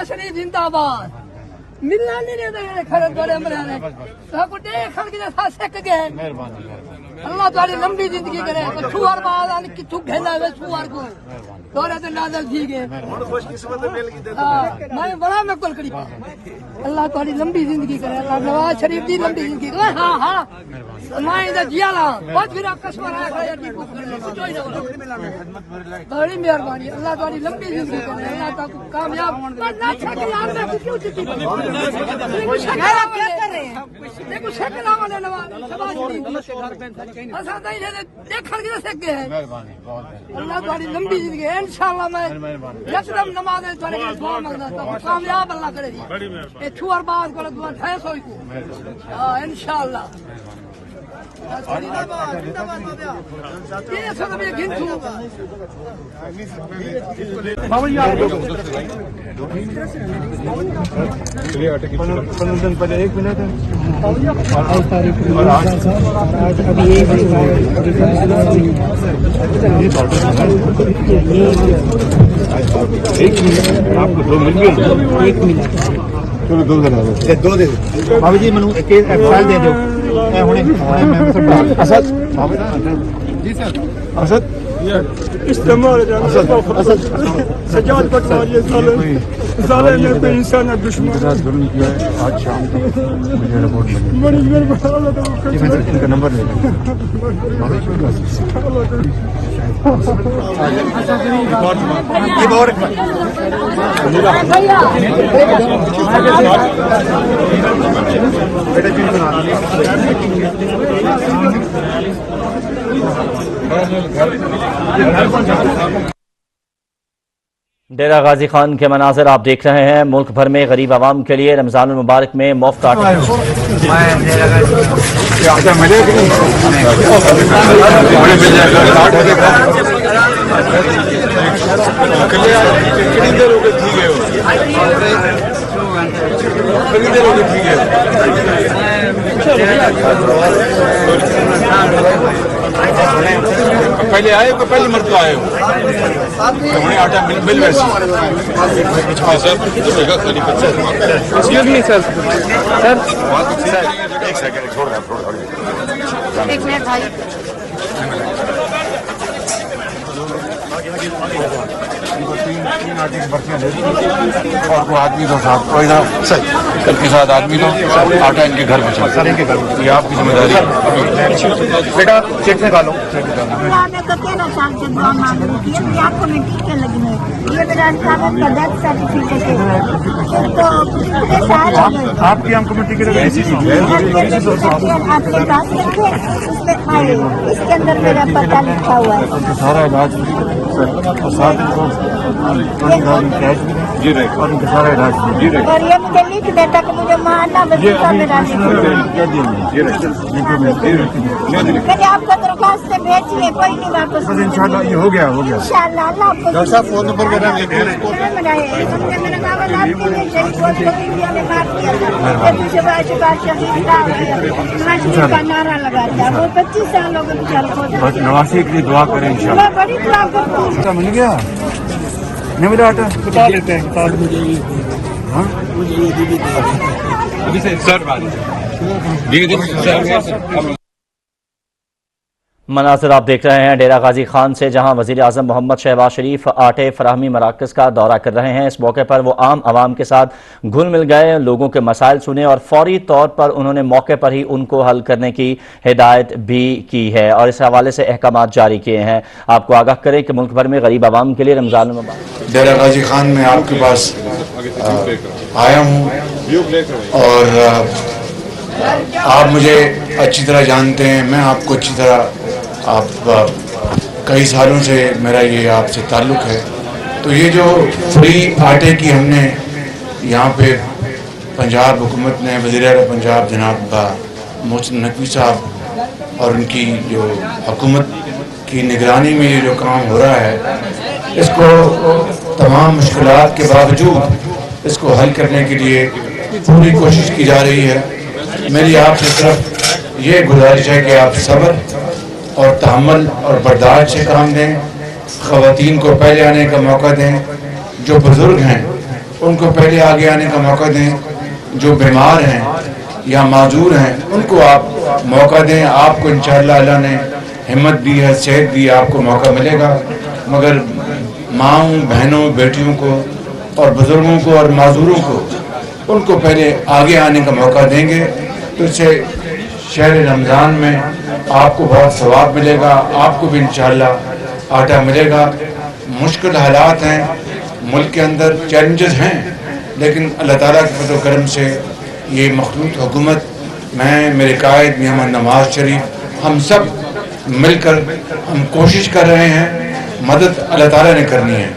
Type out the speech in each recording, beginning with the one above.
نواز شریف زندہ باد ملنا نہیں رہے خرد بڑے مرے سب دیکھ کے جیسا سک گئے اللہ تعالی لمبی زندگی کرے سوار بعد کتھو گھندا وے سوار کو دورے تے نازل تھی گئے خوش قسمت مل گئی میں بڑا میں کول کری اللہ تعالی لمبی زندگی کرے اللہ نواز شریف دی لمبی زندگی کرے ہاں ہاں میں دا جیالا بہت پھر کشمیر آیا ڈی کو بڑی مہربانی اللہ تعالی لمبی زندگی کرے اللہ تعالی کامیاب نہ چھک یار میں کیوں چتی دیکھو شکل والے نواز شباز اساں تے دیکھن کے سک گئے اللہ تعالی لمبی زندگی انشاءاللہ میں یکدم نماز پڑھ کے دعا مانگتا ہوں کامیاب اللہ کرے یہ چھوار باز کو دعا ہے سوئی کو انشاءاللہ پہلے 1 منٹ آپ کو 2 مل گئے 1 منٹ چلو 2 دن بابا جی منو ایک فائل دے دو اسد جی سر اسد استعمال سجاد پٹواری ظالم ہے انسان ہے دشمن ظلم کیا ہے آج شام تک مجھے رپورٹ ملی ان کا نمبر لے ڈیرہ غازی خان کے مناظر آپ دیکھ رہے ہیں. ملک بھر میں غریب عوام کے لیے رمضان المبارک میں مفت آٹا پہلے آئے تو پہلی مرتبہ آئے ہو آٹا مل ویسے اور کو آدمی دو صاحب کل کے ساتھ آدمی دو آٹا ان کے گھر میں سر ان کے گھر میں یہ آپ کی ذمہ داری ہے. بیٹا چیک نکالو آپ کی ہم کمیٹی کے لیے ایسی سارا علاج اور ساتھ جی رہے اور ان کا سارا علاج جی رہے اور یہ مجھے لکھ دیتا کہ مجھے مارنا میں آپ کو درخواست سے بھیجیے کوئی نہیں واپس انشاءاللہ یہ ہو گیا انشاءاللہ اللہ آپ کو صاحب فون نمبر میرا نعرہ لگاتا وہ 25 سال ہو گئے نواسی کے لیے دعا کریں انشاءاللہ بڑی دعا کرتی ہوں. مل گیا نہیں ملا آٹا بتا دیتے ہیں مناظر آپ دیکھ رہے ہیں ڈیرہ غازی خان سے، جہاں وزیر اعظم محمد شہباز شریف آٹے فراہمی مراکز کا دورہ کر رہے ہیں. اس موقع پر وہ عام عوام کے ساتھ گھل مل گئے، لوگوں کے مسائل سنے اور فوری طور پر انہوں نے موقع پر ہی ان کو حل کرنے کی ہدایت بھی کی ہے اور اس حوالے سے احکامات جاری کیے ہیں. آپ کو آگاہ کریں کہ ملک بھر میں غریب عوام کے لیے رمضان المبارک. ڈیرہ غازی خان میں آپ کے پاس آیا ہوں اور آپ مجھے اچھی طرح جانتے ہیں، میں آپ کو اچھی طرح، آپ کئی سالوں سے میرا یہ آپ سے تعلق ہے. تو یہ جو فری آٹے کی ہم نے یہاں پہ پنجاب حکومت نے، وزیر اعلیٰ پنجاب جناب محسن نقوی صاحب اور ان کی جو حکومت کی نگرانی میں یہ جو کام ہو رہا ہے، اس کو تمام مشکلات کے باوجود اس کو حل کرنے کے لیے پوری کوشش کی جا رہی ہے. میری آپ سے صرف یہ گزارش ہے کہ آپ صبر اور تحمل اور برداشت سے کام دیں، خواتین کو پہلے آنے کا موقع دیں، جو بزرگ ہیں उनको पहले आगे आने का मौका दें। जो बीमार हैं या माजूर हैं उनको आप मौका दें। आपको इंशाअल्लाह अल्लाह ने हिम्मत दी है, सेहत दी है, आपको मौका मिलेगा। मगर माँओं, बहनों, बेटियों को और बुज़ुर्गों को और माजूरों को उनको पहले आगे आने का मौका देंगे तो इससे शहर रमज़ान में आपको बहुत सवाब मिलेगा, आपको भी इंशाअल्लाह आटा मिलेगा। मुश्किल हालात हैं, मुल्क के अंदर चैलेंजेस हैं, लेकिन अल्लाह ताला के फज़ल व करम से ये मखलूत हुकूमत, मैं, मेरे कायद मोहम्मद नवाज शरीफ, हम सब मिलकर हम कोशिश कर रहे हैं। मदद अल्लाह ताला ने करनी है।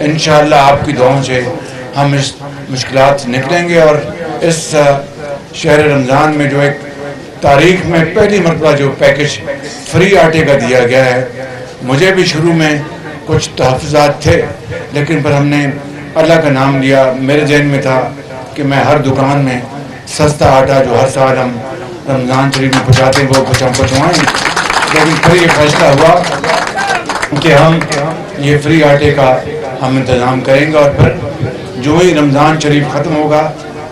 इंशाअल्लाह आपकी दुआओं से हम इस मुश्किलात से निकलेंगे और इस शहर रमज़ान में जो एक तारीख में पहली मरतबा जो पैकेज फ्री आटे का दिया गया है, मुझे भी शुरू में कुछ तहफ़्फ़ुज़ात थे, लेकिन फिर हमने अल्लाह का नाम लिया। मेरे ज़हन में था कि मैं हर दुकान में सस्ता आटा जो हर साल हम रमज़ान शरीफ में पहुँचाते हैं वो कुछ हम पहुँचवाएँ, लेकिन फिर ये फैसला हुआ कि हम ये फ्री आटे का हम इंतज़ाम करेंगे और फिर जो ही रमज़ान शरीफ ख़त्म होगा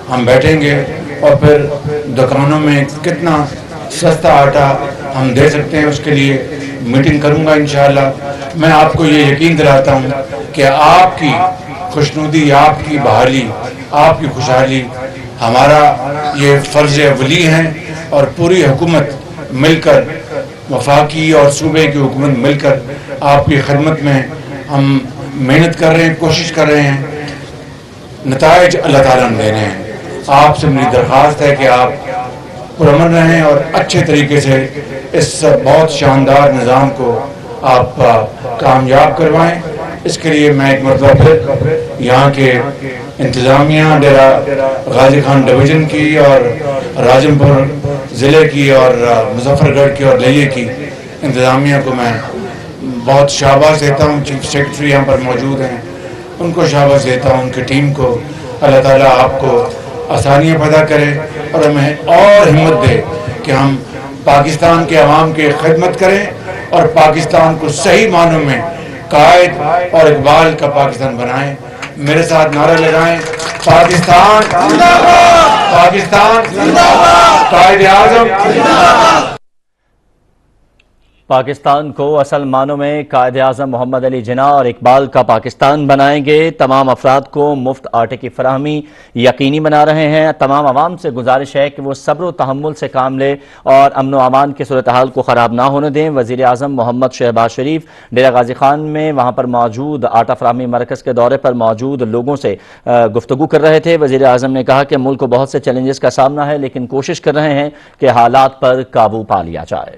हम बैठेंगे और फिर दुकानों में कितना सस्ता आटा हम दे सकते हैं उसके लिए मीटिंग करूंगा इंशाअल्लाह। मैं आपको ये यकीन दिलाता हूँ कि आपकी खुशनुदी, आपकी बहाली, आपकी खुशहाली हमारा ये फ़र्ज़ अवली है और पूरी हुकूमत मिलकर, वफाकी और सूबे की हुकूमत मिलकर आपकी खिदमत में हम मेहनत कर रहे हैं, कोशिश कर रहे हैं। नताइज अल्लाह ताला ने देने हैं। आपसे मेरी दरख्वास्त है कि आप पुरअमन रहें और अच्छे तरीके से इस बहुत शानदार निज़ाम को आप कामयाब करवाएं। इसके लिए मैं एक मरतबा फिर यहाँ के इंतज़ामिया, डेरा गाजी खान डिवीज़न की और राजमपुर ज़िले की और मुजफ्फरगढ़ की और लिये की इंतज़ामिया को मैं बहुत शाबाश देता हूँ। चीफ सेक्रेटरी यहाँ पर मौजूद हैं, उनको शाबाश देता हूँ, उनकी टीम को। अल्लाह ताला आपको आसानियाँ पैदा करे और हमें और हिम्मत दे कि हम पाकिस्तान के अवाम की खिदमत करें और पाकिस्तान को सही मानों में कायद और इकबाल का पाकिस्तान बनाएं। मेरे साथ नारा लगाएं, पाकिस्तान जिंदाबाद, पाकिस्तान जिंदाबाद, कायद आज़म। पाकिस्तान को असल मानों में कायद आज़म मोहम्मद अली जिन्ना और इकबाल का पाकिस्तान बनाएंगे। तमाम अफराद को मुफ्त आटे की फराहमी यकीनी बना रहे हैं। तमाम आवाम से गुजारिश है कि वो सब्र व तहम्मुल से काम ले और अमन व अमान की सूरत हाल को ख़राब ना होने दें। वज़ीर आज़म मोहम्मद शहबाज शरीफ डेरा गाजी खान में वहाँ पर मौजूद आटा फराहमी मरकज़ के दौरे पर मौजूद लोगों से गुफ्तगू कर रहे थे। वज़ीर आज़म ने कहा कि मुल्क को बहुत से चैलेंजेस का सामना है, लेकिन कोशिश कर रहे हैं कि हालात पर काबू पा लिया जाए।